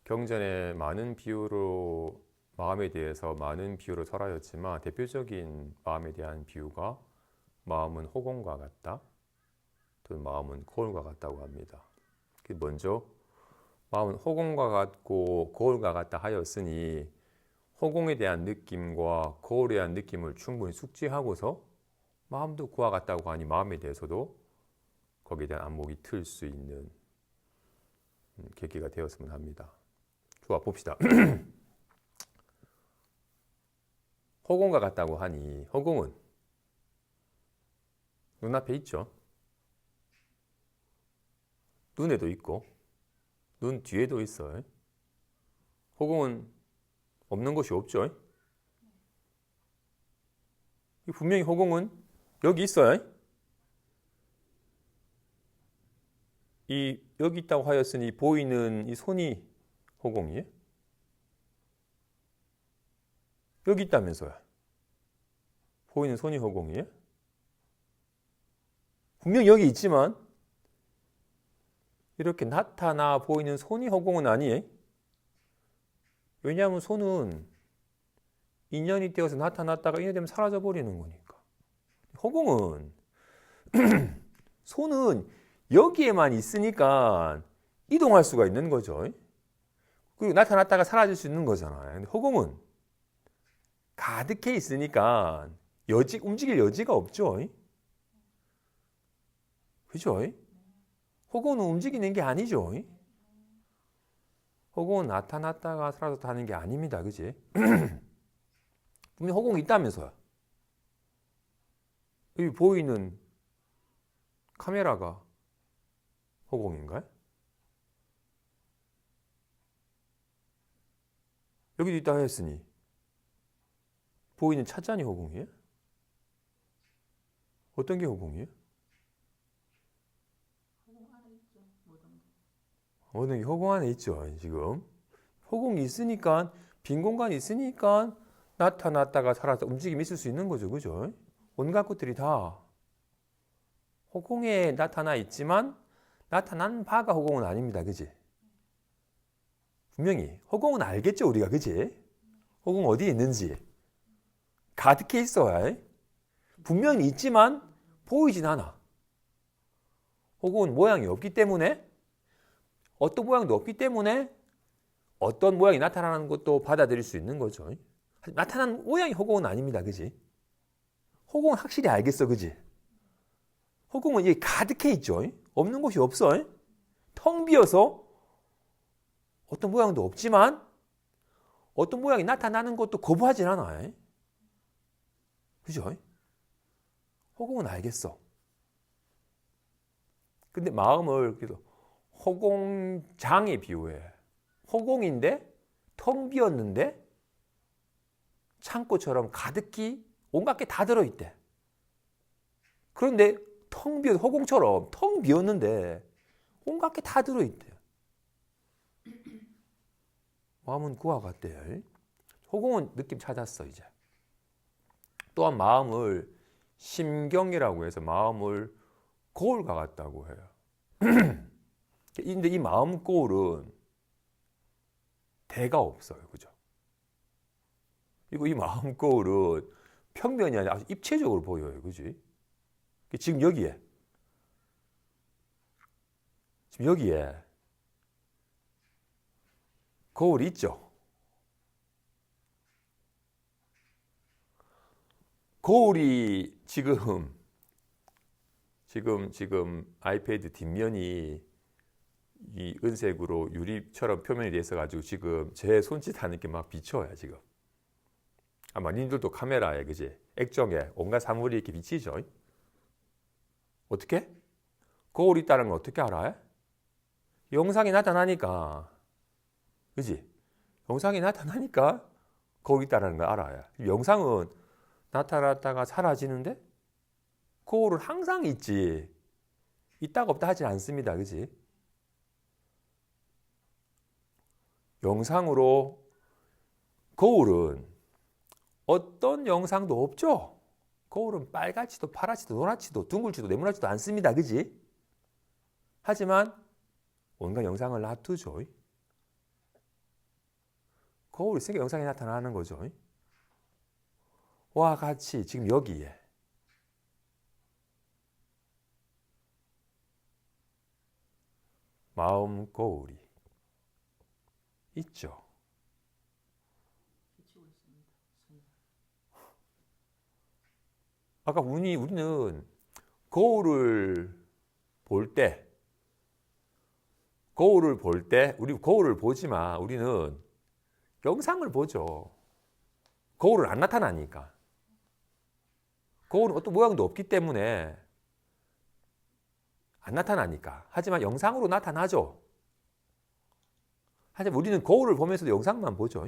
경전에 많은 비유로 마음에 대해서 많은 비유로 설하였지만 대표적인 마음에 대한 비유가 마음은 호공과 같다, 또 마음은 거울과 같다고 합니다. 먼저 마음은 호공과 같고 거울과 같다 하였으니 호공에 대한 느낌과 거울에 대한 느낌을 충분히 숙지하고서 마음도 그와 같다고 하니 마음에 대해서도 거기에 대한 안목이 틀 수 있는 계기가 되었으면 합니다. 좋아, 봅시다. 허공과 같다고 하니 허공은 눈앞에 있죠. 눈에도 있고 눈 뒤에도 있어요. 허공은 없는 것이 없죠. 분명히 허공은 여기 있어요. 여기 있다고 하였으니 보이는 이 손이 허공이에요. 여기 있다면서요. 보이는 손이 허공이에요. 분명히 여기 있지만 이렇게 나타나 보이는 손이 허공은 아니에요. 왜냐하면 손은 인연이 되어서 나타났다가 인연이 되면 사라져 버리는 거니까. 허공은 손은 여기에만 있으니까 이동할 수가 있는 거죠. 그리고 나타났다가 사라질 수 있는 거잖아요. 근데 허공은 가득해 있으니까 움직일 여지가 없죠. 그죠? 허공은 움직이는 게 아니죠. 허공은 나타났다가 사라졌다 하는 게 아닙니다. 그지? 분명히 허공이 있다면서요. 여기 보이는 카메라가 허공인가요? 여기도 있다 했으니 보이는 찻잔이 허공이에요? 어떤 게 허공이에요? 어느 게 허공 안에 있죠. 지금 허공이 있으니까 빈 공간이 있으니까 나타났다가 사라졌다 움직임이 있을 수 있는 거죠. 그죠? 온갖 것들이 다 허공에 나타나 있지만 나타난 바가 허공은 아닙니다. 그지? 분명히 허공은 알겠죠. 우리가. 그지? 허공 어디에 있는지 가득해 있어야 분명히 있지만 보이진 않아. 허공은 모양이 없기 때문에 어떤 모양도 없기 때문에 어떤 모양이 나타나는 것도 받아들일 수 있는 거죠. 나타난 모양이 허공은 아닙니다. 그지? 허공은 확실히 알겠어. 그지? 허공은 이게 가득해 있죠. 없는 곳이 없어. 텅 비어서 어떤 모양도 없지만 어떤 모양이 나타나는 것도 거부하진 않아. 그죠? 허공은 알겠어. 근데 마음을 그래서 허공장에 비유해. 허공인데 텅 비었는데 창고처럼 가득히 온갖 게 다 들어있대. 그런데 텅 비어 허공처럼 텅 비었는데 온갖 게 다 들어있대. 마음은 그와 같대요. 허공은 느낌 찾았어 이제. 또한 마음을 심경이라고 해서 마음을 거울과 같다고 해요. 근데 이 마음 거울은 대가 없어요. 그죠? 그리고 이 마음 거울은 평면이 아니라 아주 입체적으로 보여요. 그지? 지금 여기에 거울이 있죠? 거울이 지금 아이패드 뒷면이 이 은색으로 유리처럼 표면이 돼 있어가지고 지금 제 손짓 하는 게 막 비춰요. 지금 아마 님들도 카메라에 그지? 액정에 온갖 사물이 이렇게 비치죠. 어떻게? 거울이 있다는 건 어떻게 알아요? 영상이 나타나니까. 그지? 영상이 나타나니까 거울이 있다는 걸 알아요. 영상은 나타났다가 사라지는데 거울은 항상 있지. 있다가 없다 하진 않습니다. 그지? 영상으로 거울은 어떤 영상도 없죠. 거울은 빨갛지도 파랗지도 노랗지도 둥글지도 네모나지도 않습니다. 그지? 하지만 온갖 영상을 놔두죠. 거울이 있으니까 영상이 나타나는 거죠. 와 같이 지금 여기에 마음 거울이 있죠. 아까 우리는 거울을 볼 때, 우리 거울을 보지만 우리는 영상을 보죠. 거울은 안 나타나니까. 거울은 어떤 모양도 없기 때문에 안 나타나니까. 하지만 영상으로 나타나죠. 하지만 우리는 거울을 보면서도 영상만 보죠.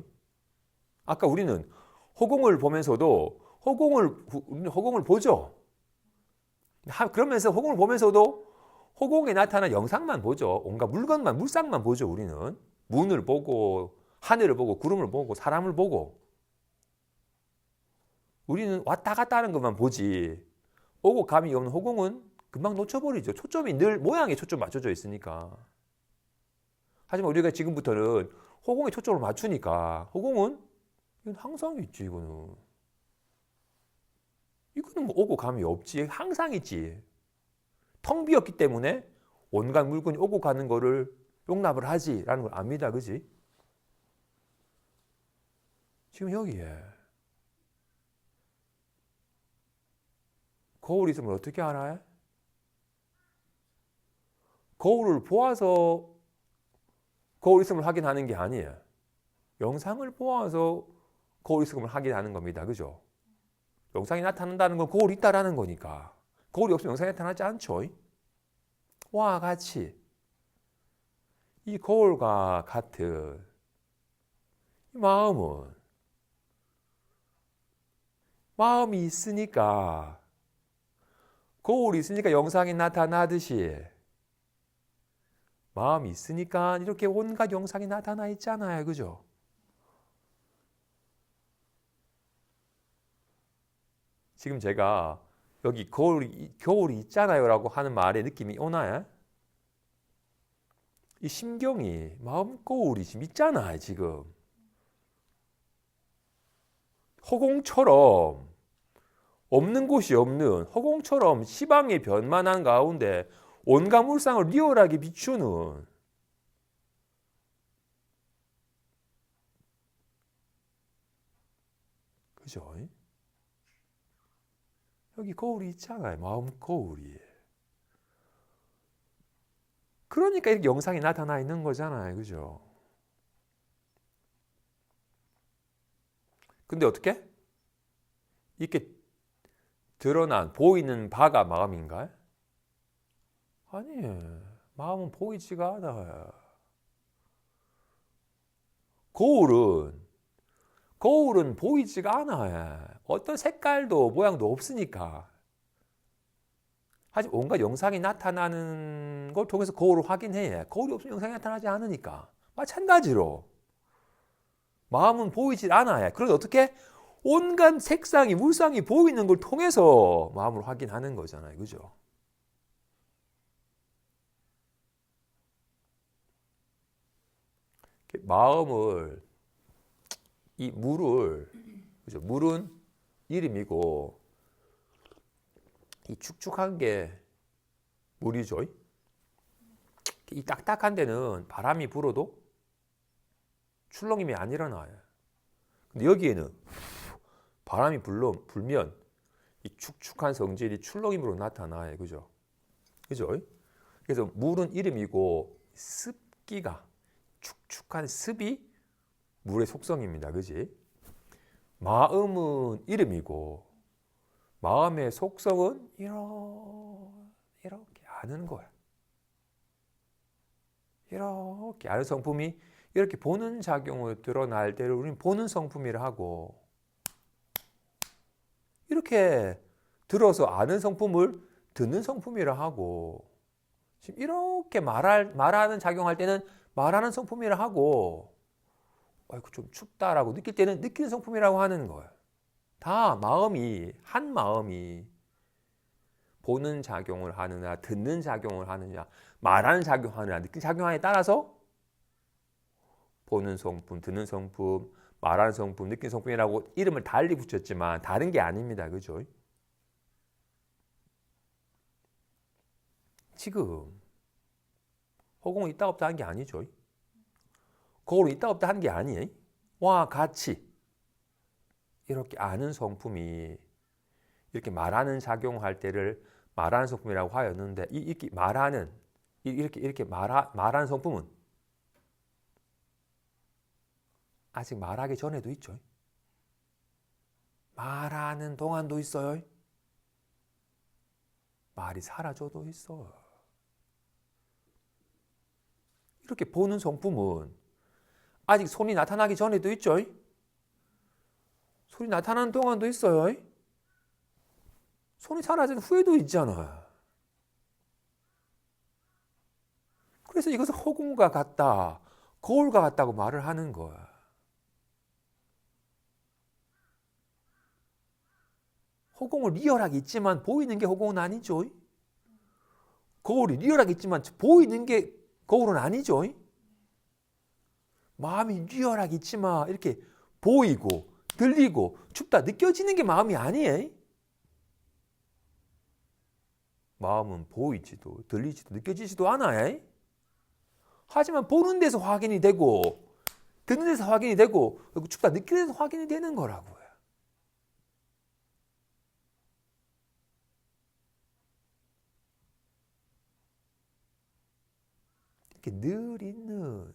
아까 우리는 허공을 보면서도 허공을 보죠. 그러면서 허공을 보면서도 허공에 나타난 영상만 보죠. 온갖 물상만 보죠. 우리는 문을 보고 하늘을 보고 구름을 보고 사람을 보고 우리는 왔다 갔다 하는 것만 보지 오고 감이 없는 허공은 금방 놓쳐버리죠. 초점이 늘 모양에 초점 맞춰져 있으니까. 하지만 우리가 지금부터는 허공에 초점을 맞추니까 허공은 이건 항상 있지. 이거는 뭐 오고 감이 없지. 항상 있지. 텅 비었기 때문에 온갖 물건이 오고 가는 거를 용납을 하지라는 걸 압니다. 그지? 지금 여기에 거울이 있으면 어떻게 알아요? 거울을 보아서 거울 있음을 확인하는 게 아니에요. 영상을 보아서 거울 있음을 확인하는 겁니다. 그죠? 영상이 나타난다는 건 거울이 있다라는 거니까. 거울이 없으면 영상이 나타나지 않죠. 와 같이 이 거울과 같은 이 마음이 있으니까 거울이 있으니까 영상이 나타나듯이 마음이 있으니까 이렇게 온갖 영상이 나타나 있잖아요. 그죠? 지금 제가 여기 겨울이 있잖아요 라고 하는 말의 느낌이 오나요? 이 심경이 마음 거울이 지금 있잖아요. 지금 허공처럼 없는 곳이 없는 허공처럼 시방의 변만한 가운데 온갖 물상을 리얼하게 비추는 그죠? 여기 거울이 있잖아요. 마음 거울이. 그러니까 이렇게 영상이 나타나 있는 거잖아요. 그죠? 근데 어떻게? 이렇게 드러난 보이는 바가 마음인가요? 아니에요. 마음은 보이지가 않아요. 거울은 보이지가 않아요. 어떤 색깔도 모양도 없으니까. 하지만 온갖 영상이 나타나는 걸 통해서 거울을 확인해야 거울이 없으면 영상이 나타나지 않으니까. 마찬가지로 마음은 보이질 않아요. 그런데 어떻게? 온갖 색상이 물상이 보이는 걸 통해서 마음을 확인하는 거잖아요. 그죠? 마음을 이 물을 그죠? 물은 이름이고 이 축축한 게 물이죠. 이 딱딱한 데는 바람이 불어도 출렁임이 안 일어나요. 근데 여기에는 바람이 불면 이 축축한 성질이 출렁임으로 나타나요. 그죠? 그죠? 그래서 물은 이름이고 습기가 축축한 습이 물의 속성입니다. 그지? 마음은 이름이고 마음의 속성은 이렇게 아는 거야. 이렇게 아는 성품이 이렇게 보는 작용을 드러날 때를 우리는 보는 성품이라 하고 이렇게 들어서 아는 성품을 듣는 성품이라 하고 지금 이렇게 말하는 작용할 때는 말하는 성품이라 하고 아이고 좀 춥다라고 느낄 때는 느끼는 성품이라고 하는 거예요. 다 한 마음이 보는 작용을 하느냐 듣는 작용을 하느냐 말하는 작용을 하느냐 느끼는 작용하느냐에 따라서 보는 성품, 듣는 성품, 말하는 성품, 느끼는 성품이라고 이름을 달리 붙였지만 다른 게 아닙니다. 그죠? 지금 허공은 있다 없다 한 게 아니죠. 거울은 있다 없다 한 게 아니에요. 와 같이 이렇게 아는 성품이 이렇게 말하는 작용할 때를 말하는 성품이라고 하였는데 이렇게 말하는 이렇게 말하는 성품은 아직 말하기 전에도 있죠. 말하는 동안도 있어요. 말이 사라져도 있어. 이렇게 보는 성품은 아직 손이 나타나기 전에도 있죠. 손이 나타나는 동안도 있어요. 손이 사라진 후에도 있잖아. 그래서 이것을 허공과 같다, 거울과 같다고 말을 하는 거야. 허공은 리얼하게 있지만 보이는 게 허공은 아니죠. 거울이 리얼하게 있지만 보이는 게 거울은 아니죠. 마음이 리얼하게 있지만 이렇게 보이고 들리고 춥다 느껴지는 게 마음이 아니에요. 마음은 보이지도 들리지도 느껴지지도 않아요. 하지만 보는 데서 확인이 되고 듣는 데서 확인이 되고 춥다 느끼는 데서 확인이 되는 거라고요. 이렇게 늘 있는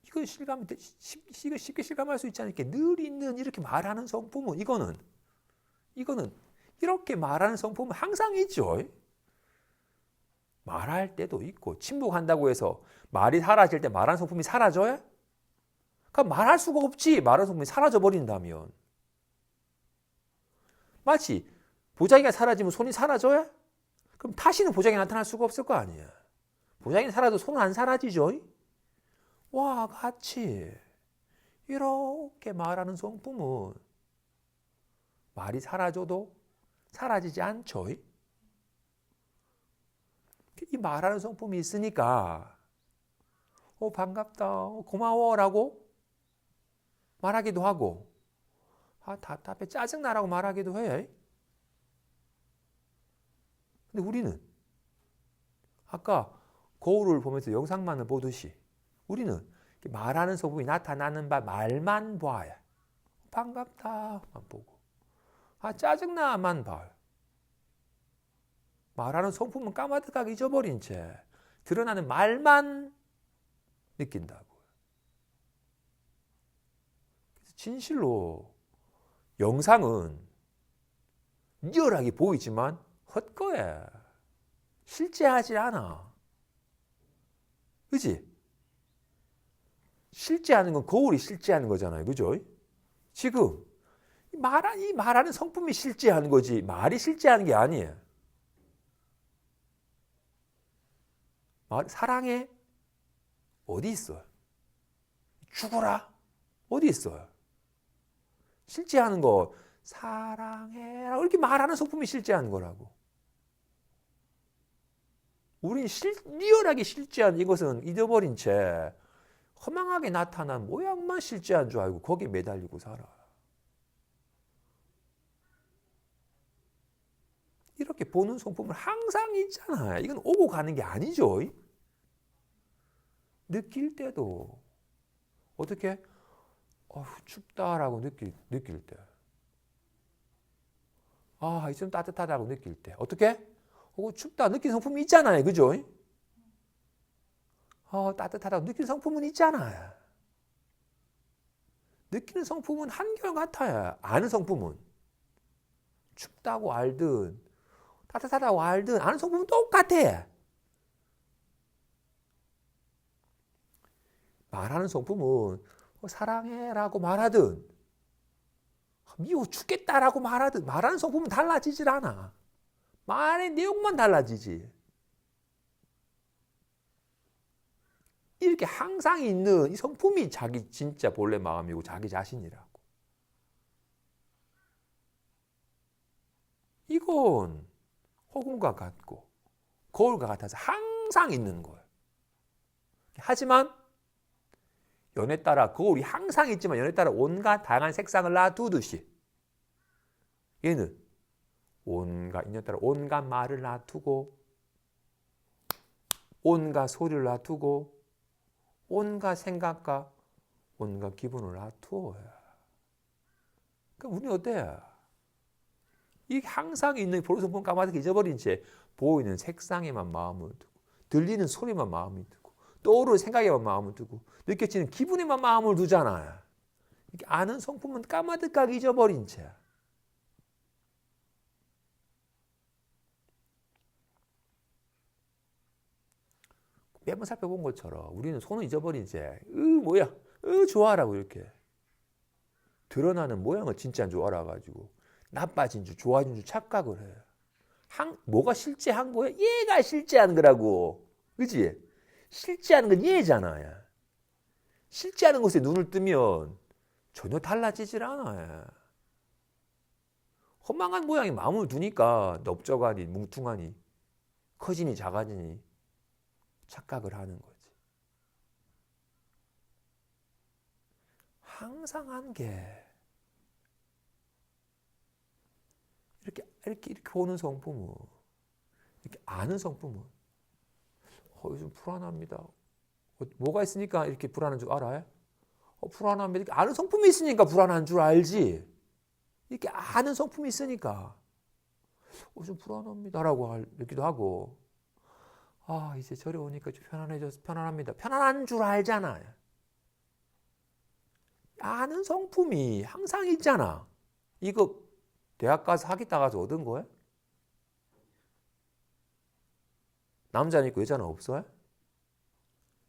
이건 쉽게 실감할 수 있지 않을까? 늘 있는 이렇게 말하는 성품은 이거는 이렇게 말하는 성품은 항상 있죠. 말할 때도 있고 침묵한다고 해서 말이 사라질 때 말하는 성품이 사라져요? 그럼 말할 수가 없지. 말하는 성품이 사라져 버린다면 마치 보자기가 사라지면 손이 사라져요? 그럼 다시는 보자기가 나타날 수가 없을 거 아니야. 보자기는 사라져도 손은 안 사라지죠. 와 같이 이렇게 말하는 성품은 말이 사라져도 사라지지 않죠. 이 말하는 성품이 있으니까 반갑다, 고마워라고 말하기도 하고 답답해, 짜증나라고 말하기도 해. 근데 우리는 아까 거울을 보면서 영상만을 보듯이 우리는 말하는 성품이 나타나는 바 말만 봐야 반갑다만 보고 짜증나만 봐요. 말하는 성품은 까마득하게 잊어버린 채 드러나는 말만 느낀다고. 그래서 진실로 영상은 리얼하게 보이지만 헛거야. 실제하지 않아. 그지? 실제하는 건 거울이 실제하는 거잖아요. 그죠? 지금 이 말하는 성품이 실제하는 거지 말이 실제하는 게 아니에요. 사랑해? 어디 있어요? 죽어라? 어디 있어요? 실제하는 거 사랑해라고 이렇게 말하는 성품이 실제하는 거라고. 우린 리얼하게 실제한 이것은 잊어버린 채 허망하게 나타난 모양만 실제한 줄 알고 거기에 매달리고 살아. 이렇게 보는 성품은 항상 있잖아요. 이건 오고 가는 게 아니죠. 느낄 때도 어떻게 춥다라고 느낄 때 이제 좀 따뜻하다고 느낄 때 어떻게? 춥다 느끼는 성품이 있잖아요. 그죠? 따뜻하다고 느끼는 성품은 있잖아요. 느끼는 성품은 한결같아요. 아는 성품은 춥다고 알든 따뜻하다고 알든 아는 성품은 똑같아. 말하는 성품은 사랑해라고 말하든 미워 죽겠다라고 말하든 말하는 성품은 달라지질 않아. 말의 내용만 달라지지. 이렇게 항상 있는 이 성품이 자기 진짜 본래 마음이고 자기 자신이라고. 이건 허공과 같고 거울과 같아서 항상 있는 거예요. 하지만 연에 따라 거울이 항상 있지만 연에 따라 온갖 다양한 색상을 놔두듯이 얘는 인연에 따라 온갖 말을 놔두고 온갖 소리를 놔두고 온갖 생각과 온갖 기분을 놔두어요. 그럼 우리는 어때요? 이 항상 있는 보르선폰 까마득히 잊어버린 채 보이는 색상에만 마음을 두고 들리는 소리만 마음을 두고 떠오르는 생각에만 마음을 두고 느껴지는 기분에만 마음을 두잖아요. 이렇게 아는 성품은 까마득하게 잊어버린 채 매번 살펴본 것처럼 우리는 손을 잊어버린 채 뭐야 좋아라고 이렇게 드러나는 모양을 진짜 줄 알아가지고 나빠진 줄 좋아진 줄 착각을 해요. 뭐가 실제한 거야? 얘가 실제한 거라고. 그치? 실제하는 건 얘잖아요. 실제하는 것에 눈을 뜨면 전혀 달라지질 않아요. 허망한 모양이 마음을 두니까 넓적하니 뭉퉁하니 커지니 작아지니 착각을 하는 거지. 항상 한 게 이렇게 보는 성품은 이렇게 아는 성품은 요즘 불안합니다. 뭐가 있으니까 이렇게 불안한 줄 알아요? 불안합니다. 이렇게 아는 성품이 있으니까 불안한 줄 알지. 이렇게 아는 성품이 있으니까 좀 불안합니다라고 얘기도 하고 이제 절에 오니까 좀 편안해져서 편안합니다. 편안한 줄 알잖아요. 아는 성품이 항상 있잖아. 이거 대학 가서 학위 따가서 얻은 거야? 남자는 있고 여자는 없어요?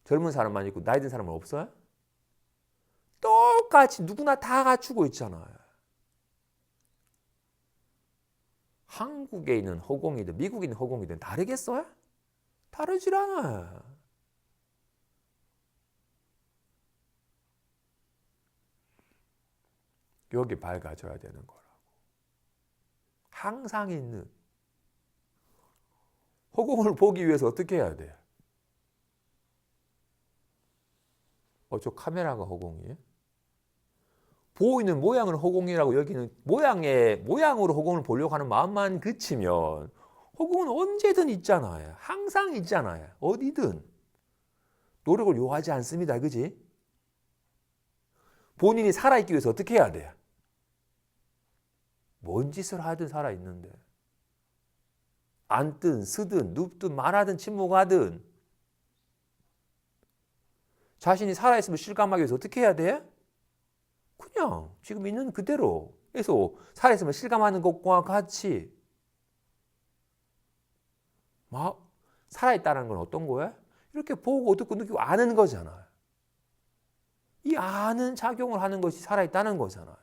젊은 사람만 있고 나이 든 사람은 없어요? 똑같이 누구나 다 갖추고 있잖아요. 한국에 있는 허공이든 미국에 있는 허공이든 다르겠어요? 다르질 않아요. 여기 밝아져야 되는 거라고. 항상 있는 허공을 보기 위해서 어떻게 해야 돼요? 저 카메라가 허공이에요? 보이는 모양을 허공이라고 여기는 모양으로 허공을 보려고 하는 마음만 그치면 허공은 언제든 있잖아요. 항상 있잖아요. 어디든. 노력을 요하지 않습니다. 그지? 본인이 살아있기 위해서 어떻게 해야 돼요? 뭔 짓을 하든 살아있는데. 앉든 쓰든 눕든 말하든 침묵하든 자신이 살아있음을 실감하기 위해서 어떻게 해야 돼? 그냥 지금 있는 그대로 해서 살아있음을 실감하는 것과 같이 살아있다는 건 어떤 거야? 이렇게 보고 듣고 느끼고 아는 거잖아요. 이 아는 작용을 하는 것이 살아있다는 거잖아요.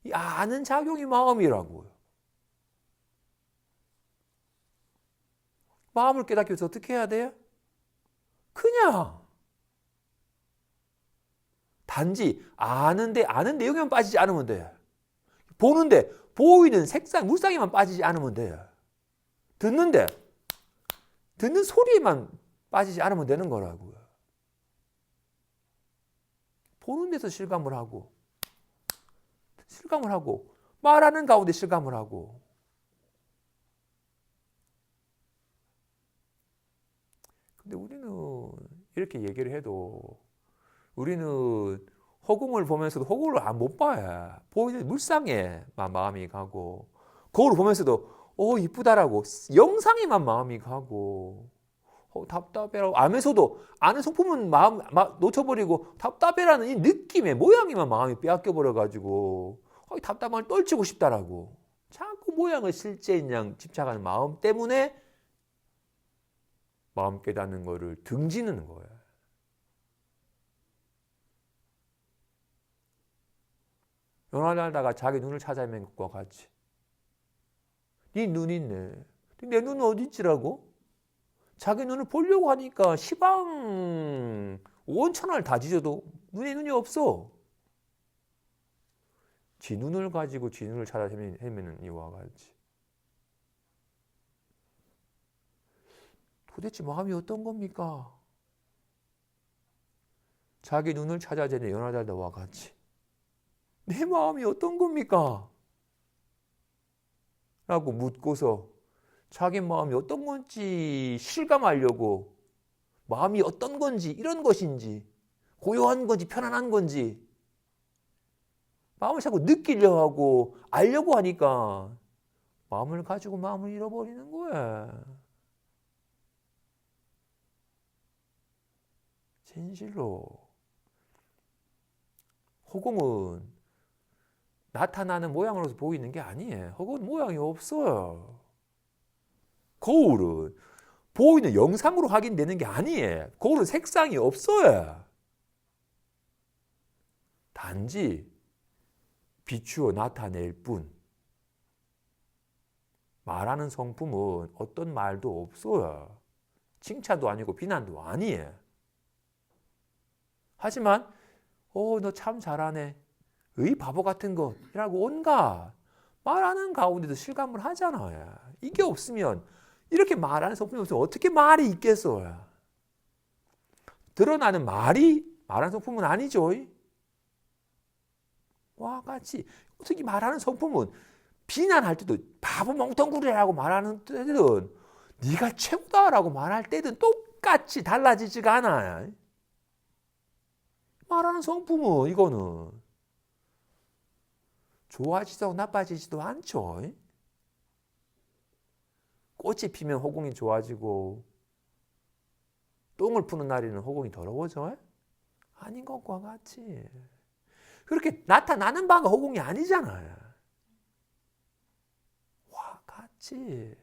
이 아는 작용이 마음이라고요. 마음을 깨닫기 위해서 어떻게 해야 돼요? 그냥 단지 아는 내용에만 빠지지 않으면 돼요. 보는데 보이는 색상, 물상에만 빠지지 않으면 돼요. 듣는 소리에만 빠지지 않으면 되는 거라고요. 보는 데서 실감을 하고 말하는 가운데 실감을 하고 근데 우리는 이렇게 얘기를 해도 우리는 허공을 보면서도 허공을 못 봐요. 보이는 물상에만 마음이 가고 거울을 보면서도 이쁘다라고 영상에만 마음이 가고 답답해라고 하면서도 아는 성품은 마음 놓쳐버리고 답답해라는 이 느낌의 모양에만 마음이 빼앗겨버려가지고 답답함을 떨치고 싶다라고 자꾸 모양을 실제인 양 집착하는 마음 때문에 마음 깨닫는 거를 등지는 거예요. 연하다가 자기 눈을 찾아 헤맨 것과 같이 네 눈 있네. 내 눈은 어디 있지라고? 자기 눈을 보려고 하니까 시방 온천을 다 뒤져도 눈에 눈이 없어. 지 눈을 가지고 지 눈을 찾아 헤매는 이와 같이. 도대체 마음이 어떤 겁니까? 자기 눈을 찾아재는 연하달과 같이 내 마음이 어떤 겁니까? 라고 묻고서 자기 마음이 어떤 건지 실감하려고 마음이 어떤 건지 이런 것인지 고요한 건지 편안한 건지 마음을 자꾸 느끼려 하고 알려고 하니까 마음을 가지고 마음을 잃어버리는 거야. 진실로 허공은 나타나는 모양으로서 보이는 게 아니에요. 허공은 모양이 없어요. 거울은 보이는 영상으로 확인되는 게 아니에요. 거울은 색상이 없어요. 단지 비추어 나타낼 뿐. 말하는 성품은 어떤 말도 없어요. 칭찬도 아니고 비난도 아니에요. 하지만 너 참 잘하네. 의 바보 같은 것이라고 온갖 말하는 가운데도 실감을 하잖아요. 이게 없으면 이렇게 말하는 성품이 없으면 어떻게 말이 있겠어요? 드러나는 말이 말하는 성품은 아니죠. 와 같이 어떻게 말하는 성품은 비난할 때도 바보 멍텅구리라고 말하는 때든 네가 최고다라고 말할 때든 똑같이 달라지지가 않아요. 말하는 성품은 이거는 좋아지지도 나빠지지도 않죠. 꽃이 피면 허공이 좋아지고 똥을 푸는 날에는 허공이 더러워져? 아닌 것과 같이 그렇게 나타나는 바가 허공이 아니잖아요. 와 같이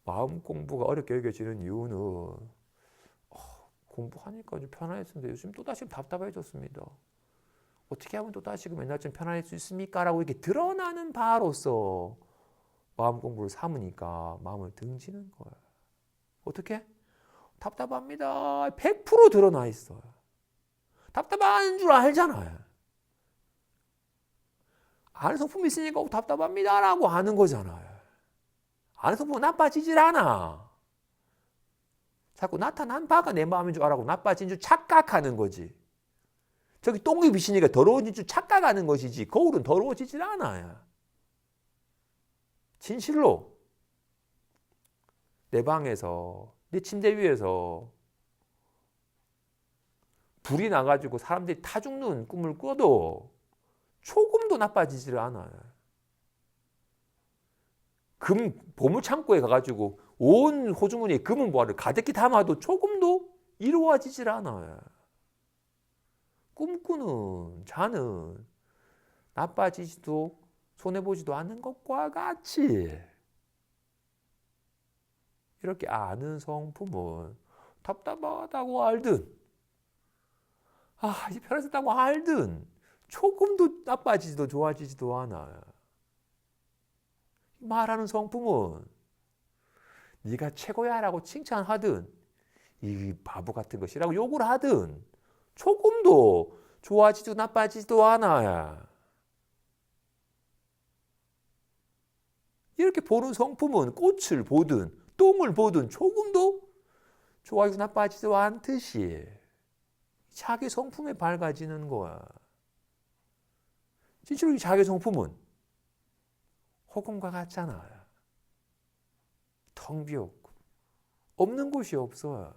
마음 공부가 어렵게 여겨지는 이유는 공부하니까 좀 편안해졌는데 요즘 또다시 답답해졌습니다. 어떻게 하면 또다시금 옛날처럼 편안할 수 있습니까? 라고 이렇게 드러나는 바로서 마음 공부를 삼으니까 마음을 등지는 거예요. 어떻게? 답답합니다. 100% 드러나 있어요. 답답한 줄 알잖아요. 아는 성품이 있으니까 답답합니다 라고 하는 거잖아요. 아는 성품은 나빠지질 않아. 자꾸 나타난 바가 내 마음인 줄 알고 나빠진 줄 착각하는 거지. 저기 똥이 비치니까 더러워진 줄 착각하는 것이지 거울은 더러워지질 않아요. 진실로 내 방에서 내 침대 위에서 불이 나가지고 사람들이 타 죽는 꿈을 꿔도 조금도 나빠지질 않아요. 금 보물창고에 가가지고 온 호주머니에 금은 보화를 가득히 담아도 조금도 이루어지질 않아요. 꿈꾸는 자는 나빠지지도 손해보지도 않는 것과 같이 이렇게 아는 성품은 답답하다고 알든 이제 편해졌다고 알든 조금도 나빠지지도 좋아지지도 않아요. 말하는 성품은 네가 최고야 라고 칭찬하든 이 바보 같은 것이라고 욕을 하든 조금도 좋아지지도 나빠지지도 않아요. 이렇게 보는 성품은 꽃을 보든 똥을 보든 조금도 좋아지고 나빠지지도 않듯이 자기 성품에 밝아지는 거야. 진짜로 자기 성품은 허공과 같잖아요. 텅 비었고 없는 곳이 없어요.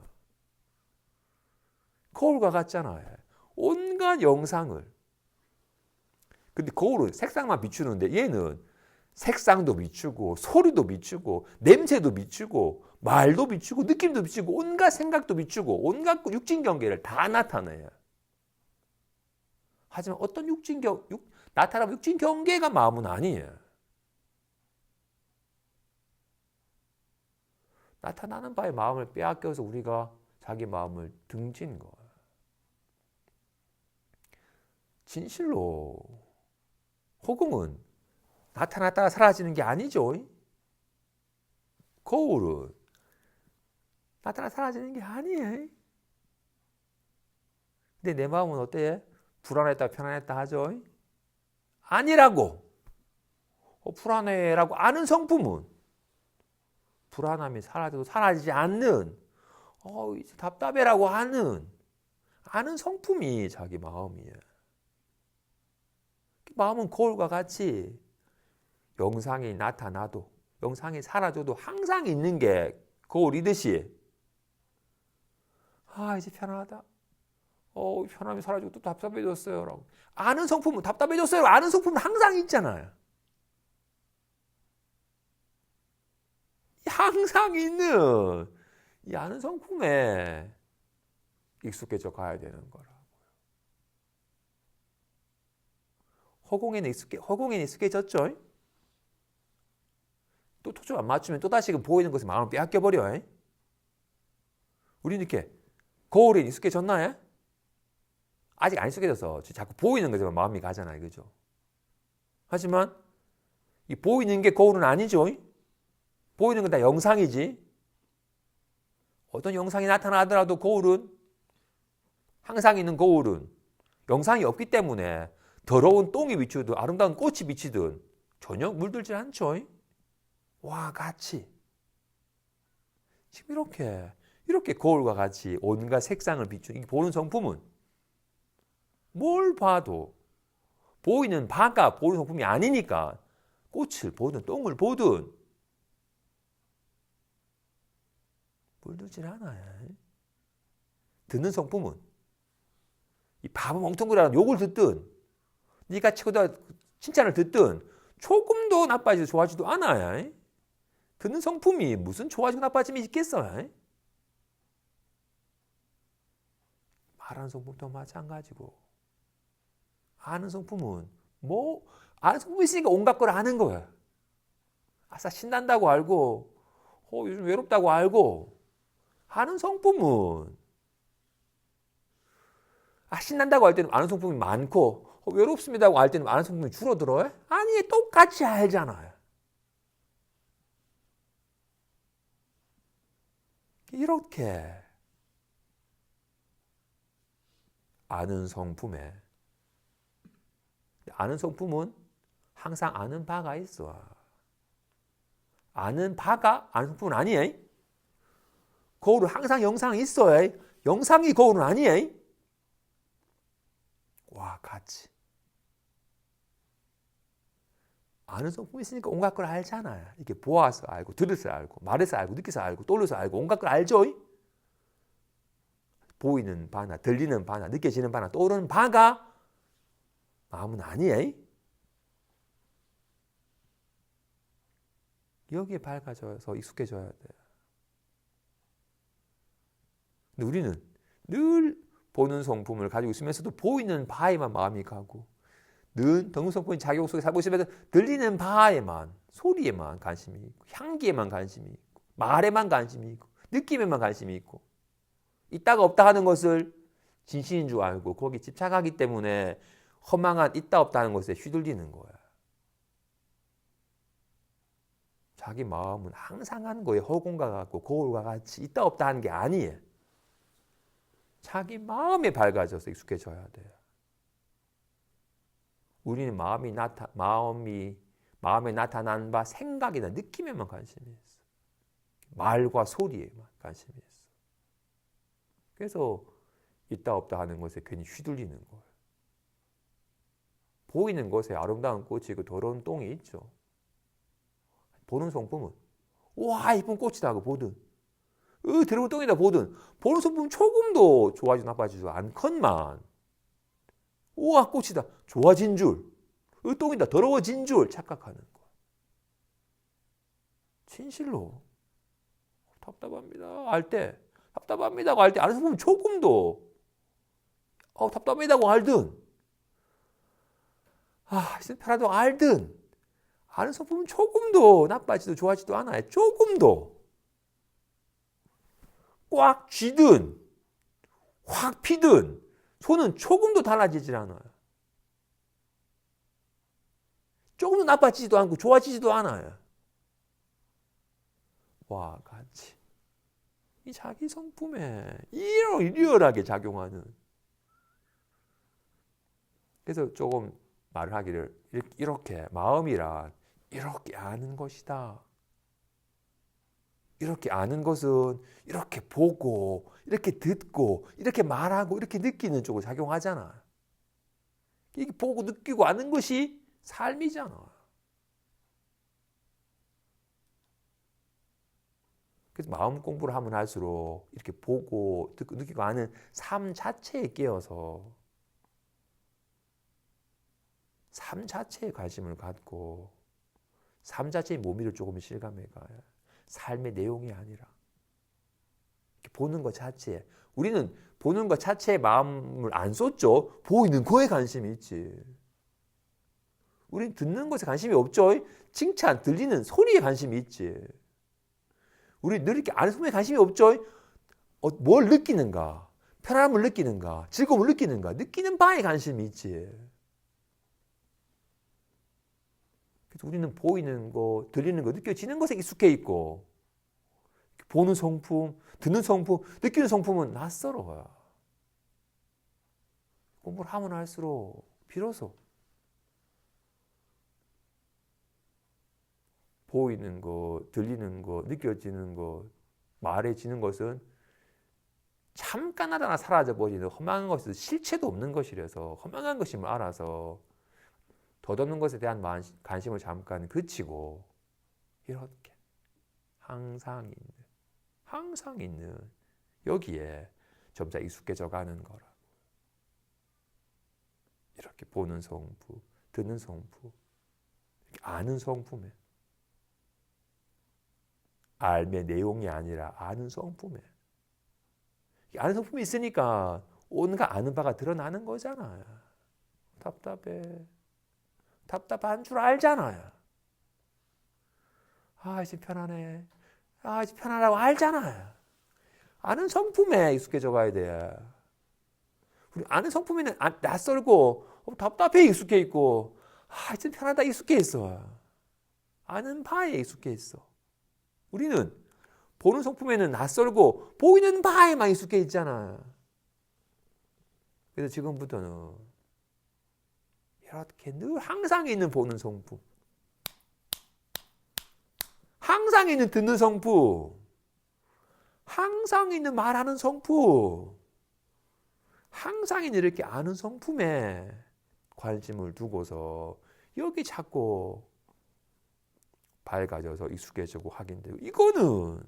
거울과 같잖아요. 온갖 영상을. 근데 거울은 색상만 비추는데 얘는 색상도 비추고 소리도 비추고 냄새도 비추고 말도 비추고 느낌도 비추고 온갖 생각도 비추고 온갖 육진 경계를 다 나타내요. 하지만 어떤 나타나는 육진 경계가 마음은 아니에요. 나타나는 바에 마음을 빼앗겨서 우리가 자기 마음을 등진 거예요. 진실로 허공은 나타났다가 사라지는 게 아니죠. 거울은 나타나 사라지는 게 아니에요. 근데 내 마음은 어때? 불안했다 편안했다 하죠. 아니라고. 불안해라고 아는 성품은 불안함이 사라져도 사라지지 않는 이제 답답해라고 아는 성품이 자기 마음이에요. 마음은 거울과 같이 영상이 나타나도 영상이 사라져도 항상 있는 게 거울이듯이 이제 편안하다. 편함이 사라지고 또 답답해졌어요. 라고. 아는 성품은 답답해졌어요. 아는 성품은 항상 있잖아요. 항상 있는 이 아는 성품에 익숙해져 가야 되는 거라고요. 허공에는 익숙해졌죠? 또 초점 안 맞추면 또다시 보이는 것에 마음을 빼앗겨버려. 우리는 이렇게 거울에 익숙해졌나요? 아직 안 익숙해져서 자꾸 보이는 것에만 마음이 가잖아요. 그죠? 하지만 이 보이는 게 거울은 아니죠. 보이는 건 다 영상이지. 어떤 영상이 나타나더라도 거울은 항상 있는 거울은 영상이 없기 때문에 더러운 똥이 비추든 아름다운 꽃이 비치든 전혀 물들지 않죠. 와 같이 지금 이렇게 거울과 같이 온갖 색상을 비추는 보는 성품은 뭘 봐도 보이는 바가 보는 성품이 아니니까 꽃을 보든 똥을 보든 물들질 않아요. 듣는 성품은 이 바보 멍텅구라는 욕을 듣든 네가 최고다 칭찬을 듣든 조금도 나빠지도 좋아지도 않아요. 듣는 성품이 무슨 좋아지고 나빠짐이 있겠어요. 말하는 성품도 마찬가지고 아는 성품은 아는 성품이 있으니까 온갖 걸 아는 거야. 아싸 신난다고 알고 요즘 외롭다고 알고 아는 성품은 신난다고 할 때는 아는 성품이 많고 외롭습니다고 할 때는 아는 성품이 줄어들어요? 아니 똑같이 알잖아요. 이렇게 아는 성품은 항상 아는 바가 있어. 아는 바가 아는 성품은 아니에요. 거울은 항상 영상이 있어요. 영상이 거울은 아니에요. 와 같이 아는 성품이 있으니까 온갖 걸 알잖아요. 이렇게 보아서 알고 들어서 알고 말해서 알고 느껴서 알고 떠올려서 알고 온갖 걸 알죠. 보이는 바나 들리는 바나 느껴지는 바나 떠오르는 바가 마음은 아니에요. 여기에 밝아져서 익숙해져야 돼요. 근데 우리는 늘 보는 성품을 가지고 있으면서도 보이는 바에만 마음이 가고 늘 듣는 성품이 자기 속에 살고 있으면서 들리는 바에만 소리에만 관심이 있고 향기에만 관심이 있고 말에만 관심이 있고 느낌에만 관심이 있고 있다가 없다 하는 것을 진실인 줄 알고 거기에 집착하기 때문에 허망한 있다 없다 하는 것에 휘둘리는 거야. 자기 마음은 항상 하는 거예요. 허공과 같고 거울과 같이 있다 없다 하는 게 아니에요. 자기 마음에 밝아져서 익숙해져야 돼요. 우리는 마음에 나타난 바 생각이나 느낌에만 관심이 있어. 말과 소리에만 관심이 있어. 그래서 있다 없다 하는 것에 괜히 휘둘리는 거예요. 보이는 것에 아름다운 꽃이 있고 더러운 똥이 있죠. 보는 성품은 와 이쁜 꽃이다 하고 보든 더러운 똥이다 보든 보는 성품은 조금도 좋아지고 나빠지지 않건만 우와 꽃이다 좋아진 줄 똥이다 더러워진 줄 착각하는 거야. 진실로 답답합니다 할 때 답답합니다고 할 때 아는 성품은 조금도 답답합니다고 알든 편하다고 알든 아는 성품은 조금도 나빠지도 좋아지도 않아요. 조금도 꽉 쥐든 확 피든 손은 조금도 달라지질 않아요. 조금도 나빠지지도 않고 좋아지지도 않아요. 와 같이 이 자기 성품에 리얼하게 작용하는. 그래서 조금 말을 하기를 이렇게 마음이란 이렇게 아는 것이다. 이렇게 아는 것은 이렇게 보고, 이렇게 듣고, 이렇게 말하고, 이렇게 느끼는 쪽으로 작용하잖아. 이게 보고 느끼고 아는 것이 삶이잖아. 그래서 마음 공부를 하면 할수록 이렇게 보고 듣고 느끼고 아는 삶 자체에 깨어서 삶 자체에 관심을 갖고 삶 자체의 묘미를 조금 실감해가요. 삶의 내용이 아니라 보는 것 자체에. 우리는 보는 것 자체에 마음을 안 쏟죠. 보이는 거에 관심이 있지. 우리는 듣는 것에 관심이 없죠. 칭찬, 들리는 소리에 관심이 있지. 우리 늘 이렇게 아는 소리에 관심이 없죠. 뭘 느끼는가, 편안함을 느끼는가, 즐거움을 느끼는가, 느끼는 바에 관심이 있지. 그래서 우리는 보이는 거, 들리는 거, 느껴지는 것에 익숙해 있고 보는 성품, 듣는 성품, 느끼는 성품은 낯설어요. 공부를 하면 할수록 비로소 보이는 거, 들리는 거, 느껴지는 거, 말해지는 것은 잠깐 하다가 사라져버리는 허망한 것은 실체도 없는 것이라서 허망한 것임을 알아서 덧없는 것에 대한 관심을 잠깐 그치고 이렇게 항상 있는 여기에 점차 익숙해져 가는 거라. 이렇게 보는 성품, 듣는 성품, 이렇게 아는 성품에 알의 내용이 아니라 아는 성품에 아는 성품이 있으니까 온갖 아는 바가 드러나는 거잖아요. 답답한 줄 알잖아요. 아 이제 편하네. 아 이제 편하다고 알잖아요. 아는 성품에 익숙해져 가야 돼. 우리 아는 성품에는 낯설고 답답해 익숙해 있고 아 이제 편하다 익숙해 있어. 아는 바에 익숙해 있어. 우리는 보는 성품에는 낯설고 보이는 바에만 익숙해 있잖아. 그래서 지금부터는 이렇게 늘 항상 있는 보는 성품, 항상 있는 듣는 성품, 항상 있는 말하는 성품, 항상 있는 이렇게 아는 성품에 관심을 두고서 여기 자꾸 밝아져서 익숙해지고 확인되고 이거는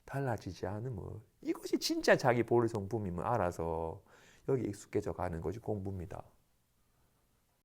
달라지지 않으면 이것이 진짜 자기 보는 성품임을 알아서 여기 익숙해져 가는 것이 공부입니다.